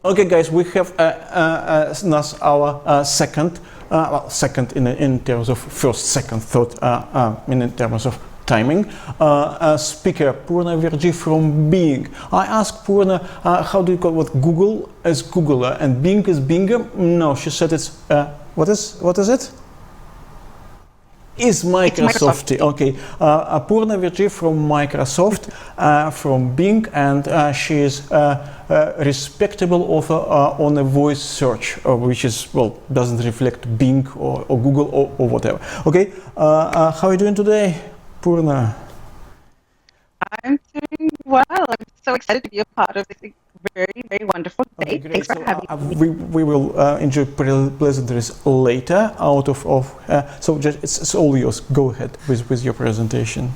Okay, guys, we have now our second in terms of first, second, third, in terms of timing. Speaker Purna Virji from Bing. I asked Purna, how do you call what Google as Googler and Bing is Binger? No, she said it's what is it? Is Microsoft. Okay, Purna Virji from Microsoft, from Bing, and she is respectable author on a voice search, which is, well, doesn't reflect Bing or Google or whatever. Okay, how are you doing today, Purna? I'm doing well. I'm so excited to be a part of this very, very wonderful day. Okay, great. Thanks for having me. We will enjoy pleasantries later out of so just it's all yours. Go ahead with your presentation.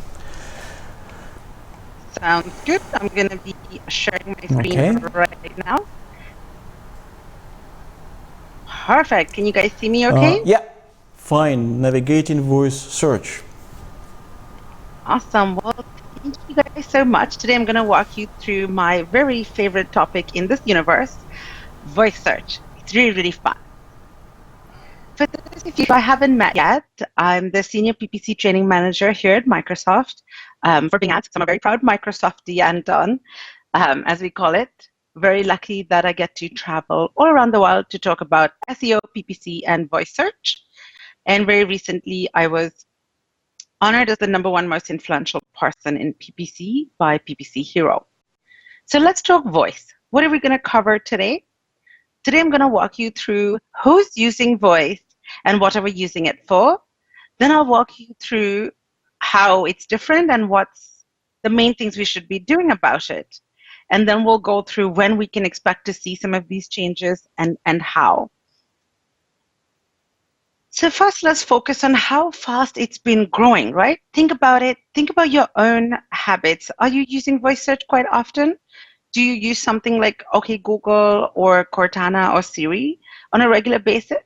Sounds good. I'm going to be sharing my screen right now. Perfect. Can you guys see me okay? Yeah, fine. Navigating voice search. Awesome. Well, thank you guys so much. Today I'm going to walk you through my very favorite topic in this universe, voice search. It's really, really fun. For those of you I haven't met yet, I'm the Senior PPC Training Manager here at Microsoft for Bing Ads. So I'm a very proud Microsoftie and Don, as we call it. Very lucky that I get to travel all around the world to talk about SEO, PPC, and voice search. And very recently, I was honored as the #1 most influential person in PPC by PPC Hero. So let's talk voice. What are we going to cover today? Today I'm going to walk you through who's using voice and what are we using it for. Then I'll walk you through how it's different and what's the main things we should be doing about it. And then we'll go through when we can expect to see some of these changes and how. So first, let's focus on how fast it's been growing, right? Think about it. Think about your own habits. Are you using voice search quite often? Do you use something like OK Google or Cortana or Siri on a regular basis?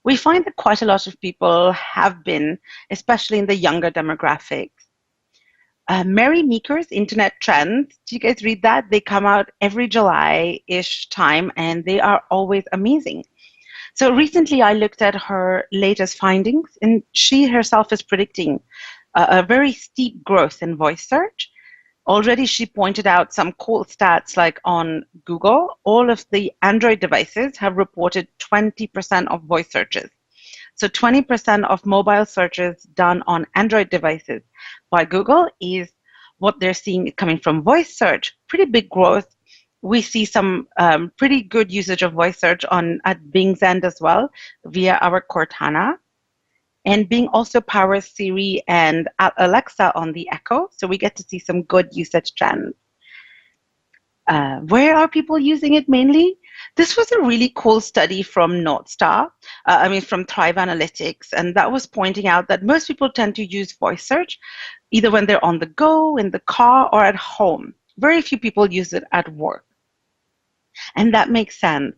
We find that quite a lot of people have been, especially in the younger demographics. Mary Meeker's Internet Trends, do you guys read that? They come out every July-ish time, and they are always amazing. So recently I looked at her latest findings, and she herself is predicting a very steep growth in voice search. Already she pointed out some cool stats, like on Google, all of the Android devices have reported 20% of voice searches. So 20% of mobile searches done on Android devices by Google is what they're seeing coming from voice search. Pretty big growth. We see some pretty good usage of voice search at Bing's end as well via our Cortana. And Bing also powers Siri and Alexa on the Echo, so we get to see some good usage trends. Where are people using it mainly? This was a really cool study from from Thrive Analytics, and that was pointing out that most people tend to use voice search either when they're on the go, in the car, or at home. Very few people use it at work. And that makes sense.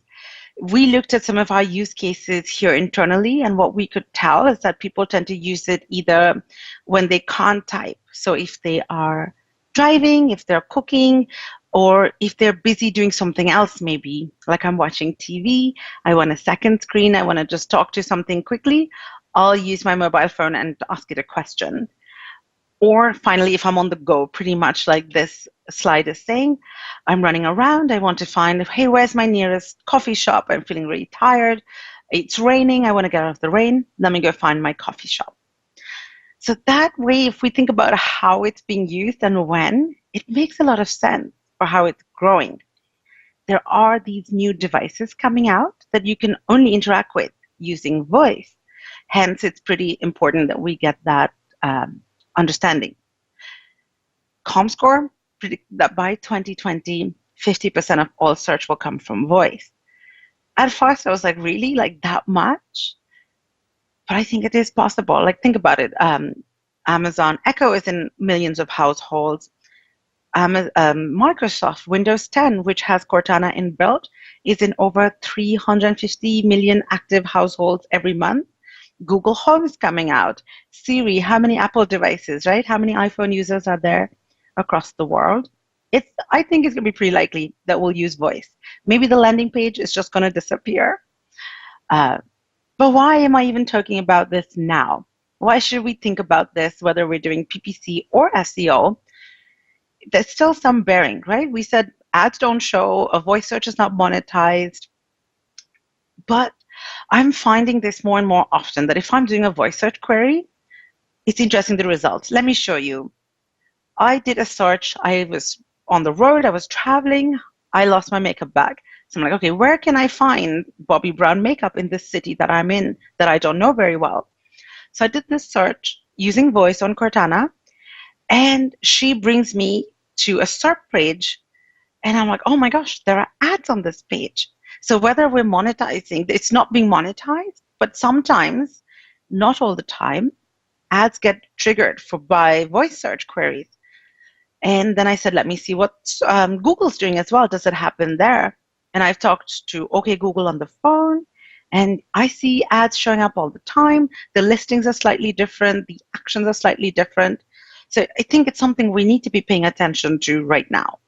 We looked at some of our use cases here internally, and what we could tell is that people tend to use it either when they can't type. So if they are driving, if they're cooking, or if they're busy doing something else, maybe like I'm watching TV, I want a second screen, I want to just talk to something quickly, I'll use my mobile phone and ask it a question. Or finally, if I'm on the go, pretty much like this slide is saying, I'm running around, I want to find, hey, where's my nearest coffee shop? I'm feeling really tired. It's raining, I want to get out of the rain. Let me go find my coffee shop. So that way, if we think about how it's being used and when, it makes a lot of sense for how it's growing. There are these new devices coming out that you can only interact with using voice. Hence, it's pretty important that we get that understanding. ComScore predicts that by 2020, 50% of all search will come from voice. At first, I was like, really? Like that much? But I think it is possible. Like, think about it. Amazon Echo is in millions of households. Microsoft Windows 10, which has Cortana inbuilt, is in over 350 million active households every month. Google Home is coming out. Siri, how many Apple devices, right? How many iPhone users are there across the world? I think it's going to be pretty likely that we'll use voice. Maybe the landing page is just going to disappear. But why am I even talking about this now? Why should we think about this, whether we're doing PPC or SEO? There's still some bearing, right? We said ads don't show, a voice search is not monetized. But I'm finding this more and more often, that if I'm doing a voice search query, it's interesting the results. Let me show you. I did a search. I was on the road. I was traveling. I lost my makeup bag. So I'm like, okay, where can I find Bobbi Brown makeup in this city that I'm in that I don't know very well? So I did this search using voice on Cortana, and she brings me to a SERP page. And I'm like, oh my gosh, there are ads on this page. So whether we're monetizing, it's not being monetized, but sometimes, not all the time, ads get triggered by voice search queries. And then I said, let me see what Google's doing as well. Does it happen there? And I've talked to OK Google on the phone, and I see ads showing up all the time. The listings are slightly different. The actions are slightly different. So I think it's something we need to be paying attention to right now.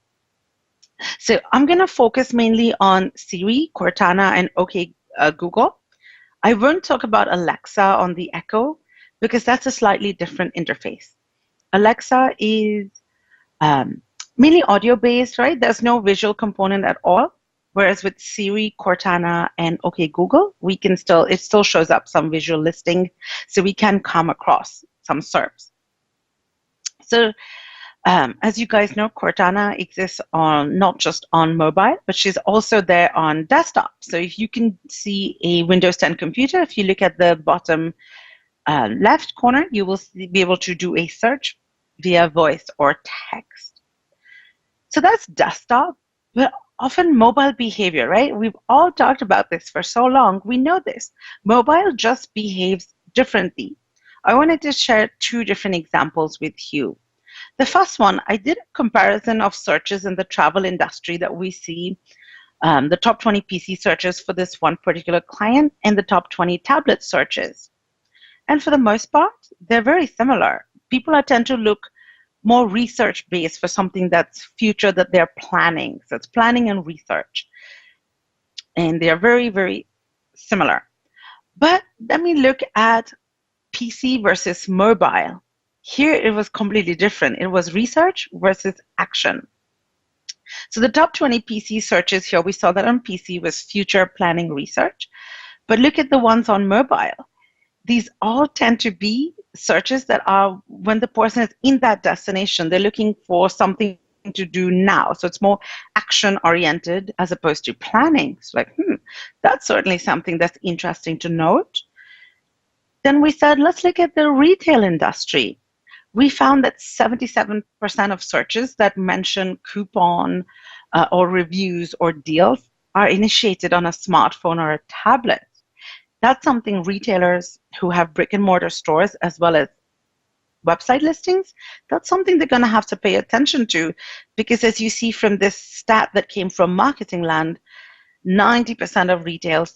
So I'm going to focus mainly on Siri, Cortana, and OK Google. I won't talk about Alexa on the Echo because that's a slightly different interface. Alexa is mainly audio-based, right? There's no visual component at all. Whereas with Siri, Cortana, and OK Google, it still shows up some visual listing, so we can come across some SERPs. So as you guys know, Cortana exists not just on mobile, but she's also there on desktop. So if you can see a Windows 10 computer, if you look at the bottom left corner, you will be able to do a search via voice or text. So that's desktop, but often mobile behavior, right? We've all talked about this for so long. We know this. Mobile just behaves differently. I wanted to share two different examples with you. The first one, I did a comparison of searches in the travel industry that we see, the top 20 PC searches for this one particular client and the top 20 tablet searches. And for the most part, they're very similar. People tend to look more research-based for something that's future that they're planning. So it's planning and research. And they're very, very similar. But let me look at PC versus mobile. Here it was completely different. It was research versus action. So the top 20 PC searches here, we saw that on PC was future planning research. But look at the ones on mobile. These all tend to be searches that are when the person is in that destination, they're looking for something to do now. So it's more action oriented as opposed to planning. It's like, that's certainly something that's interesting to note. Then we said, let's look at the retail industry. We found that 77% of searches that mention coupon or reviews or deals are initiated on a smartphone or a tablet. That's something retailers who have brick and mortar stores as well as website listings, that's something they're going to have to pay attention to, because as you see from this stat that came from Marketing Land, 90% of retail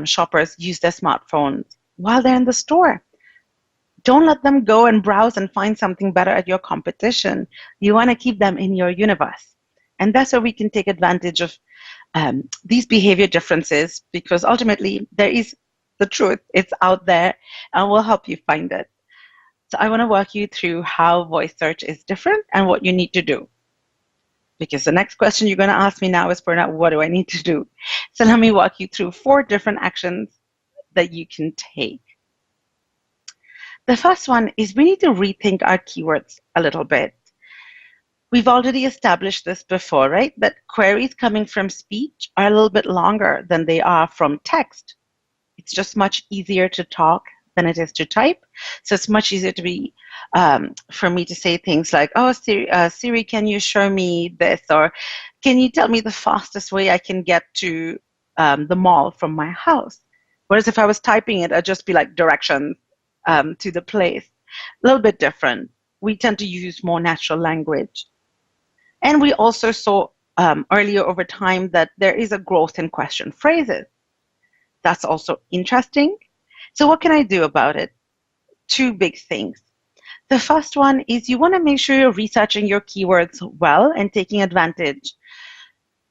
shoppers use their smartphones while they're in the store. Don't let them go and browse and find something better at your competition. You want to keep them in your universe. And that's where we can take advantage of these behavior differences, because ultimately there is the truth. It's out there, and we'll help you find it. So I want to walk you through how voice search is different and what you need to do. Because the next question you're going to ask me now is, Purna, what do I need to do? So let me walk you through 4 different actions that you can take. The first one is we need to rethink our keywords a little bit. We've already established this before, right? That queries coming from speech are a little bit longer than they are from text. It's just much easier to talk than it is to type. So it's much easier to be, for me to say things like, oh, Siri, can you show me this? Or can you tell me the fastest way I can get to the mall from my house? Whereas if I was typing it, I'd just be like directions to the place. A little bit different. We tend to use more natural language. And we also saw earlier over time that there is a growth in question phrases. That's also interesting. So what can I do about it? 2 big things. The first one is you want to make sure you're researching your keywords well and taking advantage.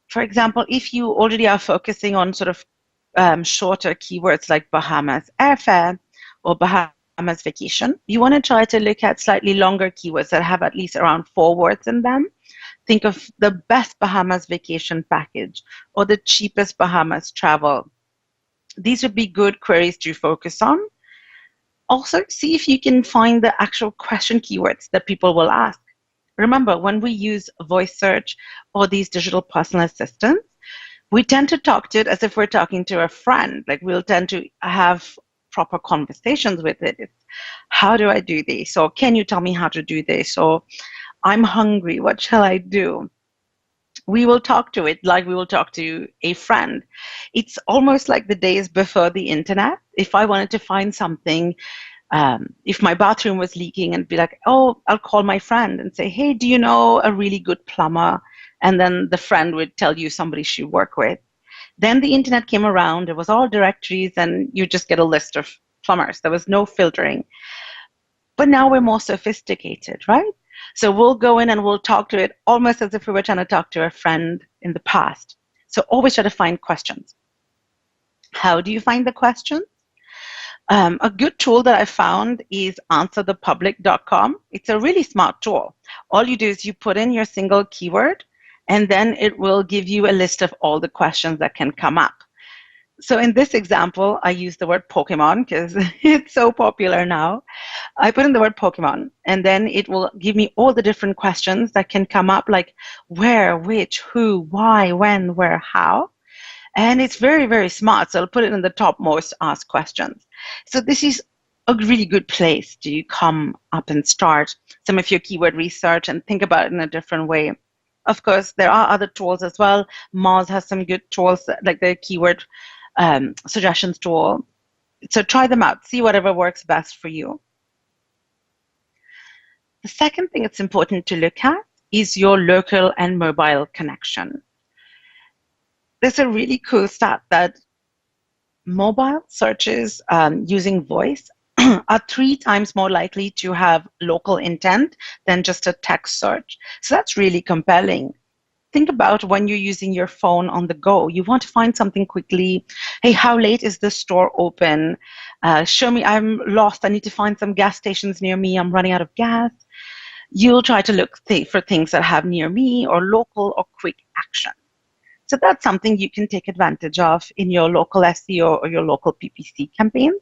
For example, if you already are focusing on sort of shorter keywords like Bahamas airfare or Bahamas vacation, you want to try to look at slightly longer keywords that have at least around 4 words in them. Think of the best Bahamas vacation package or the cheapest Bahamas travel. These would be good queries to focus on. Also, see if you can find the actual question keywords that people will ask. Remember, when we use voice search or these digital personal assistants, we tend to talk to it as if we're talking to a friend. Like, we'll tend to have proper conversations with it. It's, how do I do this? Or can you tell me how to do this? Or I'm hungry, what shall I do? We will talk to it like we will talk to a friend. It's almost like the days before the internet. If I wanted to find something, if my bathroom was leaking, and be like, oh, I'll call my friend and say, hey, do you know a really good plumber? And then the friend would tell you somebody she work with. Then the internet came around. It was all directories, and you just get a list of plumbers. There was no filtering. But now we're more sophisticated, right? So we'll go in and we'll talk to it almost as if we were trying to talk to a friend in the past. So always try to find questions. How do you find the questions? A good tool that I found is answerthepublic.com. It's a really smart tool. All you do is you put in your single keyword, and then it will give you a list of all the questions that can come up. So in this example, I use the word Pokemon because it's so popular now. I put in the word Pokemon, and then it will give me all the different questions that can come up, like where, which, who, why, when, where, how. And it's very, very smart. So I'll put it in the top most asked questions. So this is a really good place to come up and start some of your keyword research and think about it in a different way. Of course, there are other tools as well. Moz has some good tools, like the keyword suggestions tool. So try them out. See whatever works best for you. The second thing it's important to look at is your local and mobile connection. There's a really cool stat that mobile searches using voice are 3 times more likely to have local intent than just a text search. So that's really compelling. Think about when you're using your phone on the go. You want to find something quickly. Hey, how late is the store open? Show me, I'm lost. I need to find some gas stations near me. I'm running out of gas. You'll try to look for things that have near me or local or quick action. So that's something you can take advantage of in your local SEO or your local PPC campaign.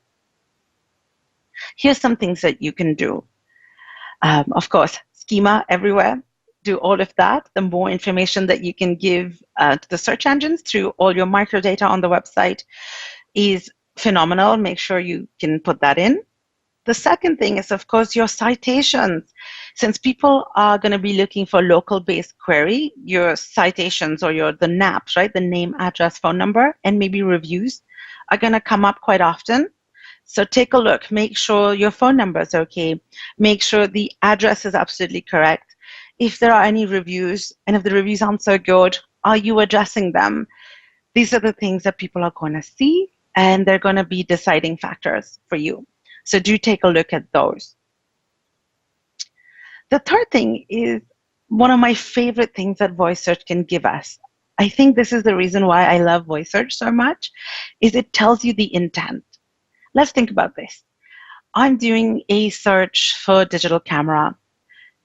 Here's some things that you can do. Of course, schema everywhere. Do all of that. The more information that you can give to the search engines through all your microdata on the website is phenomenal. Make sure you can put that in. The second thing is, of course, your citations. Since people are going to be looking for local-based query, your citations or the NAPs, right, the name, address, phone number, and maybe reviews are going to come up quite often. So take a look. Make sure your phone number is okay. Make sure the address is absolutely correct. If there are any reviews, and if the reviews aren't so good, are you addressing them? These are the things that people are going to see, and they're going to be deciding factors for you. So do take a look at those. The third thing is one of my favorite things that voice search can give us. I think this is the reason why I love voice search so much, is it tells you the intent. Let's think about this. I'm doing a search for digital camera.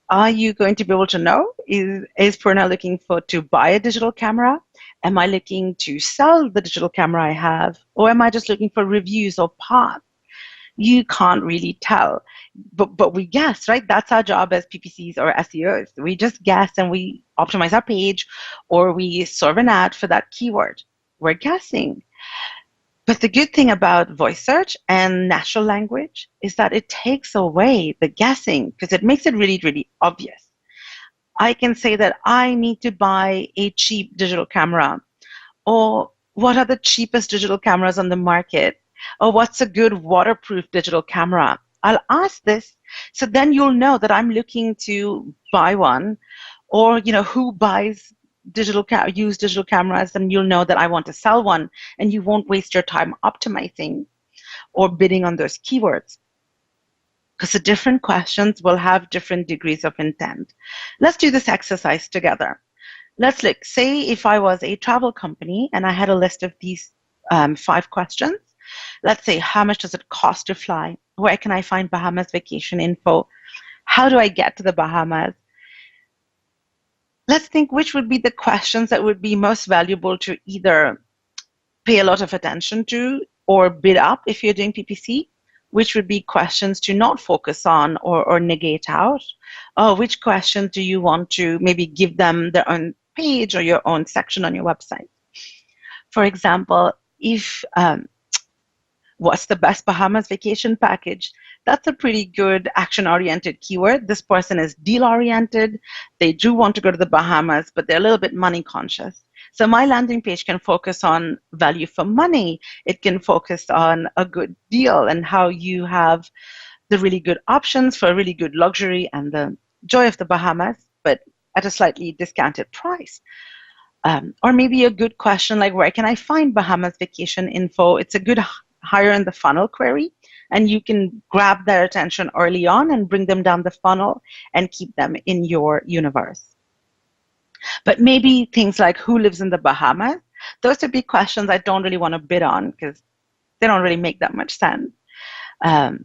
Are you going to be able to know, is Purna looking to buy a digital camera? Am I looking to sell the digital camera I have? Or am I just looking for reviews or parts? You can't really tell, but we guess, right? That's our job as PPCs or SEOs. We just guess and we optimize our page, or we serve an ad for that keyword. We're guessing. But the good thing about voice search and natural language is that it takes away the guessing, because it makes it really, really obvious. I can say that I need to buy a cheap digital camera, or what are the cheapest digital cameras on the market, or what's a good waterproof digital camera. I'll ask this, so then you'll know that I'm looking to buy one, or who buys used digital cameras, and you'll know that I want to sell one, and you won't waste your time optimizing or bidding on those keywords. because the different questions will have different degrees of intent. Let's do this exercise together. Let's look, say if I was a travel company and I had a list of these 5 questions. Let's say, how much does it cost to fly? Where can I find Bahamas vacation info? How do I get to the Bahamas? Let's think which would be the questions that would be most valuable to either pay a lot of attention to or bid up if you're doing PPC, which would be questions to not focus on or negate out, or which questions do you want to maybe give them their own page or your own section on your website. For example, if what's the best Bahamas vacation package? That's a pretty good action-oriented keyword. This person is deal-oriented. They do want to go to the Bahamas, but they're a little bit money-conscious. So my landing page can focus on value for money. It can focus on a good deal and how you have the really good options for a really good luxury and the joy of the Bahamas, but at a slightly discounted price. Or maybe a good question like, where can I find Bahamas vacation info? It's a good higher in the funnel query, and you can grab their attention early on and bring them down the funnel and keep them in your universe. But maybe things like who lives in the Bahamas, those would be questions I don't really want to bid on because they don't really make that much sense. The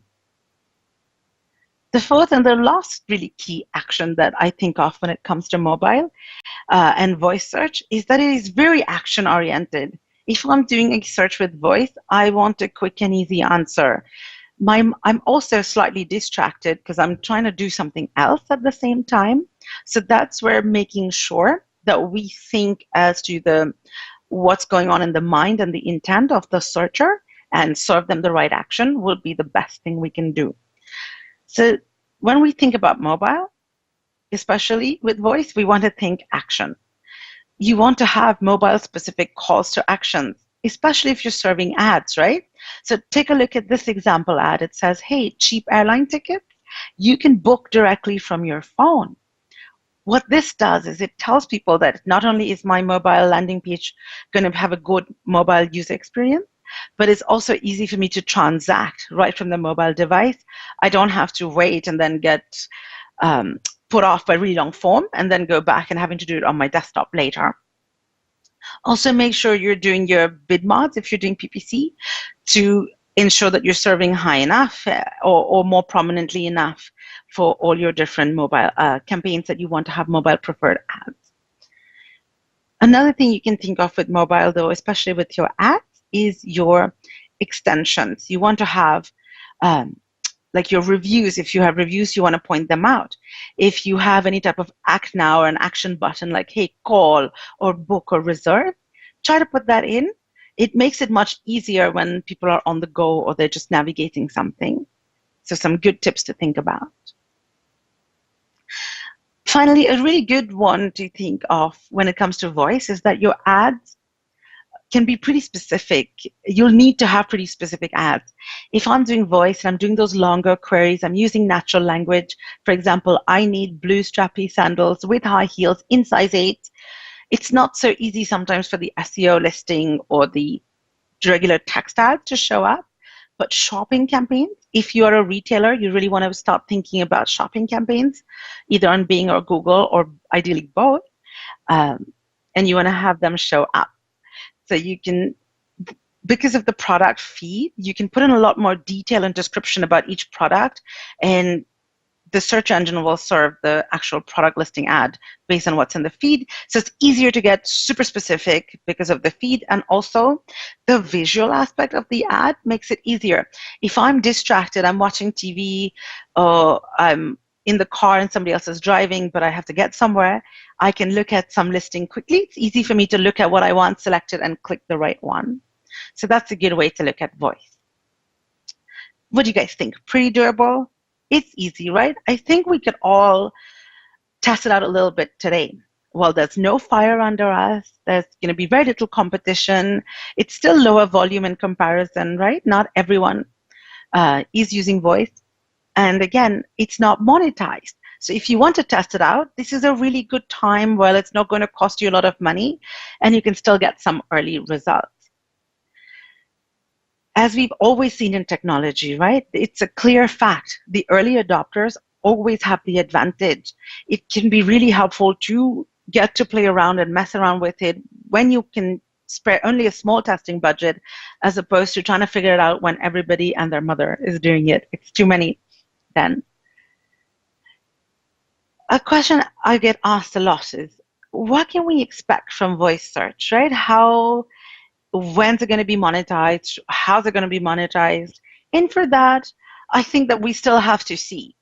fourth and the last really key action that I think of when it comes to mobile and voice search is that it is very action oriented. If I'm doing a search with voice, I want a quick and easy answer. I'm also slightly distracted because I'm trying to do something else at the same time. So that's where making sure that we think as to what's going on in the mind and the intent of the searcher and serve them the right action will be the best thing we can do. So when we think about mobile, especially with voice, we want to think action. You want to have mobile-specific calls to actions, especially if you're serving ads, right? So take a look at this example ad. It says, hey, cheap airline tickets, you can book directly from your phone. What this does is it tells people that not only is my mobile landing page going to have a good mobile user experience, but it's also easy for me to transact right from the mobile device. I don't have to wait and then get put off by a really long form and then go back and having to do it on my desktop later. Also make sure you're doing your bid mods if you're doing PPC to ensure that you're serving high enough or more prominently enough for all your different mobile campaigns that you want to have mobile preferred ads. Another thing you can think of with mobile though, especially with your ads, is your extensions. You want to have like your reviews. If you have reviews, you want to point them out. If you have any type of act now or an action button like, hey, call or book or reserve, try to put that in. It makes it much easier when people are on the go or they're just navigating something. So some good tips to think about. Finally, a really good one to think of when it comes to voice is that your ads can be pretty specific. You'll need to have pretty specific ads. If I'm doing voice and I'm doing those longer queries, I'm using natural language. For example, I need blue strappy sandals with high heels in size 8. It's not so easy sometimes for the SEO listing or the regular text ads to show up. But shopping campaigns, if you are a retailer, you really want to start thinking about shopping campaigns, either on Bing or Google or ideally both. And you want to have them show up. So you can, because of the product feed, you can put in a lot more detail and description about each product, and the search engine will serve the actual product listing ad based on what's in the feed. So it's easier to get super specific because of the feed, and also the visual aspect of the ad makes it easier. If I'm distracted, I'm watching TV, or I'm in the car and somebody else is driving, but I have to get somewhere, I can look at some listing quickly. It's easy for me to look at what I want, select it, and click the right one. So that's a good way to look at voice. What do you guys think? Pretty doable? It's easy, right? I think we could all test it out a little bit today. Well, there's no fire under us. There's going to be very little competition. It's still lower volume in comparison, right? Not everyone is using voice. And again, it's not monetized. So if you want to test it out, this is a really good time where it's not going to cost you a lot of money and you can still get some early results. as we've always seen in technology, right? It's a clear fact. The early adopters always have the advantage. It can be really helpful to get to play around and mess around with it when you can spare only a small testing budget, as opposed to trying to figure it out when everybody and their mother is doing it. It's too many then. A question I get asked a lot is, what can we expect from voice search, right? When's it going to be monetized? How's it going to be monetized? And for that, I think that we still have to see.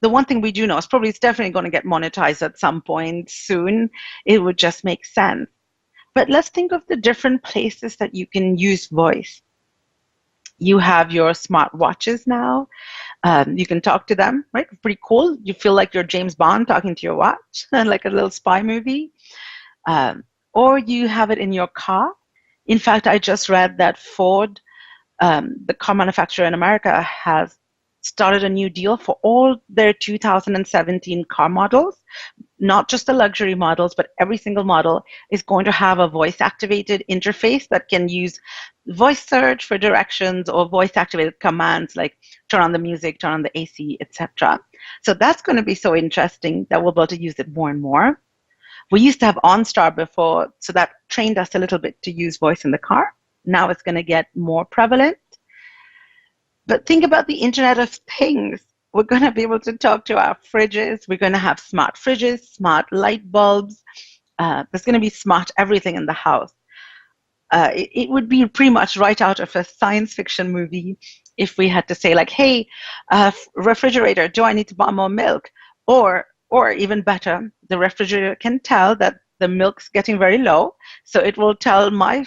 The one thing we do know is probably it's definitely going to get monetized at some point soon. It would just make sense. But let's think of the different places that you can use voice. You have your smart watches now. You can talk to them, right? Pretty cool. You feel like you're James Bond talking to your watch, like a little spy movie. Or you have it in your car. In fact, I just read that Ford, the car manufacturer in America, has started a new deal for all their 2017 car models, not just the luxury models, but every single model is going to have a voice-activated interface that can use voice search for directions or voice-activated commands like turn on the music, turn on the AC, etc. So that's going to be so interesting that we'll be able to use it more and more. We used to have OnStar before, so that trained us a little bit to use voice in the car. Now it's going to get more prevalent. But think about the Internet of Things. We're going to be able to talk to our fridges. We're going to have smart fridges, smart light bulbs. There's going to be smart everything in the house. It would be pretty much right out of a science fiction movie if we had to say, like, hey, refrigerator, do I need to buy more milk? Or even better, the refrigerator can tell that the milk's getting very low, so it will tell my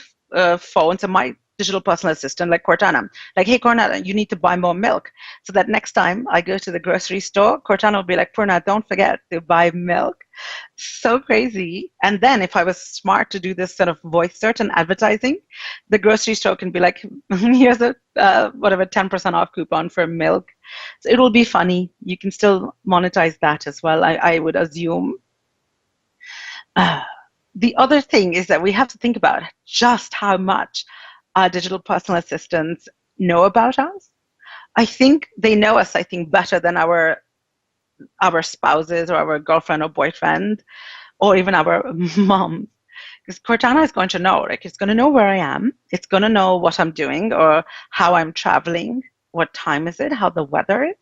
phone, so my digital personal assistant, like Cortana, like, hey, Cortana, you need to buy more milk. So that next time I go to the grocery store, Cortana will be like, Purna, don't forget to buy milk. So crazy. And then if I was smart to do this sort of voice search and advertising, the grocery store can be like, here's a 10% off coupon for milk. So it will be funny. You can still monetize that as well, I would assume. The other thing is that we have to think about just how much our digital personal assistants know about us. I think they know us, better than our spouses or our girlfriend or boyfriend or even our mom. Because Cortana is going to know, like, it's going to know where I am. It's going to know what I'm doing or how I'm traveling, what time is it, how the weather is.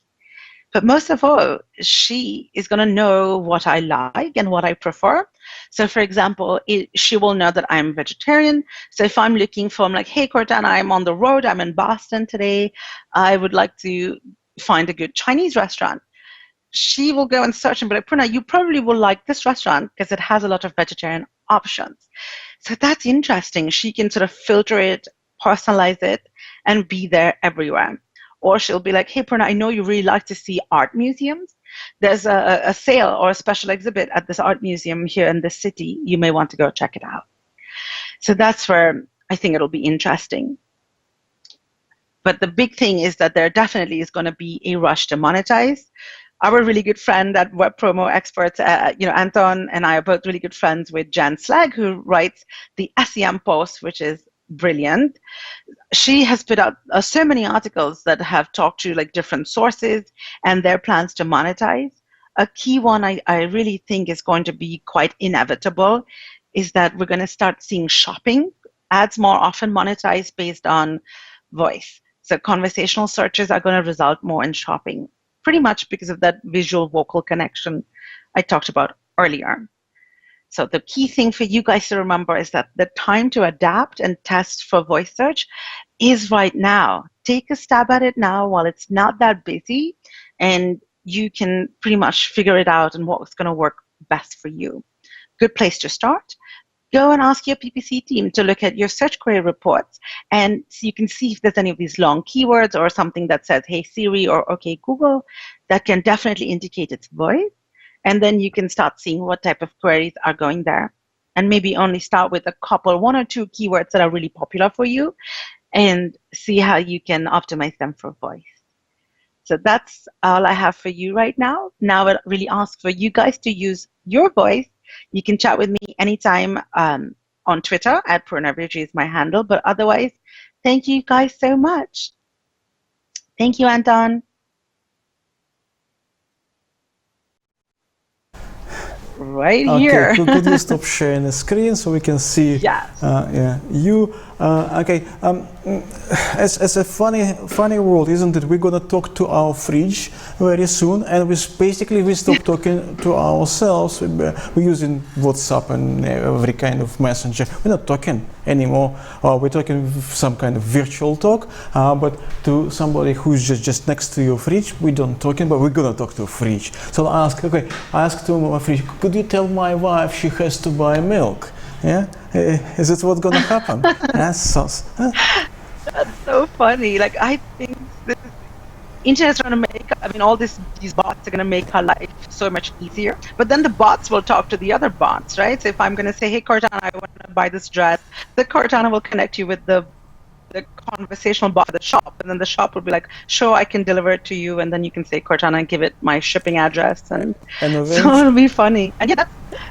But most of all, she is going to know what I like and what I prefer. So, for example, she will know that I'm vegetarian. So if I'm looking for, I'm like, hey, Cortana, I'm on the road. I'm in Boston today. I would like to find a good Chinese restaurant. She will go and search and be like, Purna, you probably will like this restaurant because it has a lot of vegetarian options. So that's interesting. She can sort of filter it, personalize it, and be there everywhere. Or she'll be like, hey, Purna, I know you really like to see art museums. There's a sale or a special exhibit at this art museum here in this city. You may want to go check it out. So that's where I think it'll be interesting. But the big thing is that there definitely is going to be a rush to monetize. Our really good friend at webpromo.expert, Anton and I are both really good friends with Jan Slag, who writes the SEM post, which is brilliant. She has put out so many articles that have talked to like different sources and their plans to monetize. A key one I really think is going to be quite inevitable is that we're going to start seeing shopping ads more often monetized based on voice. So conversational searches are going to result more in shopping, pretty much because of that visual vocal connection I talked about earlier. So the key thing for you guys to remember is that the time to adapt and test for voice search is right now. Take a stab at it now while it's not that busy, and you can pretty much figure it out and what's going to work best for you. Good place to start. Go and ask your PPC team to look at your search query reports, and so you can see if there's any of these long keywords or something that says, hey, Siri or okay, Google, that can definitely indicate its voice. And then you can start seeing what type of queries are going there. And maybe only start with a couple, one or two keywords that are really popular for you and see how you can optimize them for voice. So that's all I have for you right now. Now I really ask for you guys to use your voice. You can chat with me anytime on Twitter at Purna Virji is my handle, but otherwise Thank you guys so much. Thank you, Anton. Right here. Okay, could you stop sharing the screen so we can see Yes. you? Okay, as a funny world, isn't it? We're gonna talk to our fridge very soon, and we stop talking to ourselves. We're using WhatsApp and every kind of messenger. We're not talking anymore. We're talking some kind of virtual talk, but to somebody who's just next to your fridge, we don't talking, but we're gonna talk to a fridge. So I ask to my fridge, could you tell my wife she has to buy milk? Yeah, is it what's gonna happen? Yes. That's so funny. Like, I think the internet's trying to make, all these bots are going to make our life so much easier. But then the bots will talk to the other bots, right? So if I'm going to say, hey, Cortana, I want to buy this dress, the Cortana will connect you with the conversational bot at the shop, and then the shop will be like, sure, I can deliver it to you, and then you can say, Cortana, give it my shipping address, and so it'll be funny. And yeah,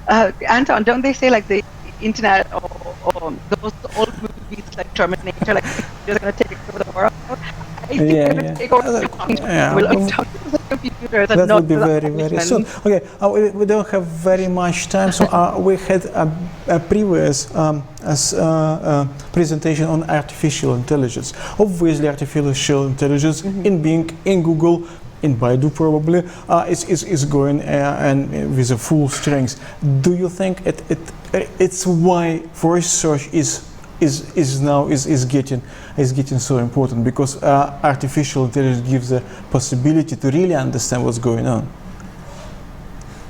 that's, Anton, don't they say like the internet or those old movies like Terminator, like they're going to take over the world? I think they're going to take over the computers. That would be very soon. Okay, we don't have very much time, so we had a previous presentation on artificial intelligence. Obviously, artificial intelligence in Bing, in Google, in Baidu probably is going and with a full strength. Do you think it's why voice search is getting so important, because artificial intelligence gives the possibility to really understand what's going on?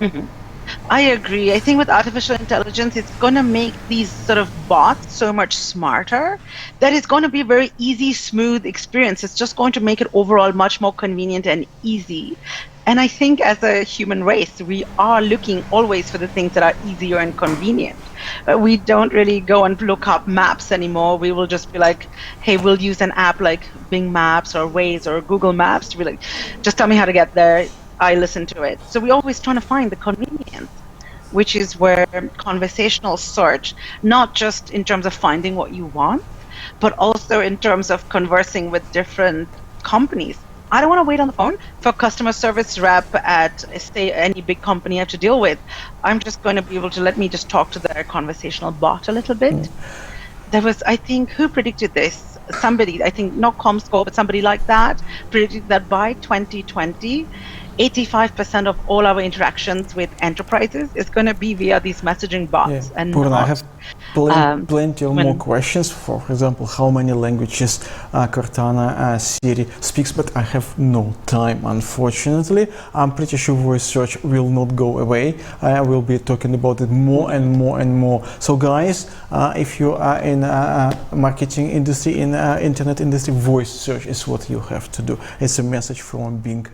Mm-hmm. I agree. I think with artificial intelligence, it's going to make these sort of bots so much smarter that it's going to be a very easy, smooth experience. It's just going to make it overall much more convenient and easy. And I think as a human race, we are looking always for the things that are easier and convenient. We don't really go and look up maps anymore. We will just be like, hey, we'll use an app like Bing Maps or Waze or Google Maps to be like, just tell me how to get there. I listen to it. So we're always trying to find the convenience, which is where conversational search, not just in terms of finding what you want, but also in terms of conversing with different companies. I don't want to wait on the phone for a customer service rep at, say, any big company I have to deal with. I'm just going to be able to let me just talk to their conversational bot a little bit. There was, I think, who predicted this? Somebody, I think not Comscore, but somebody like that, predicted that by 2020, 85% of all our interactions with enterprises is going to be via these messaging bots. Yeah. And Purna, I have plenty of more questions. For example, how many languages Cortana Siri speaks, but I have no time, unfortunately. I'm pretty sure voice search will not go away. I will be talking about it more and more and more. So guys, if you are in marketing industry, in internet industry, voice search is what you have to do. It's a message from Bing.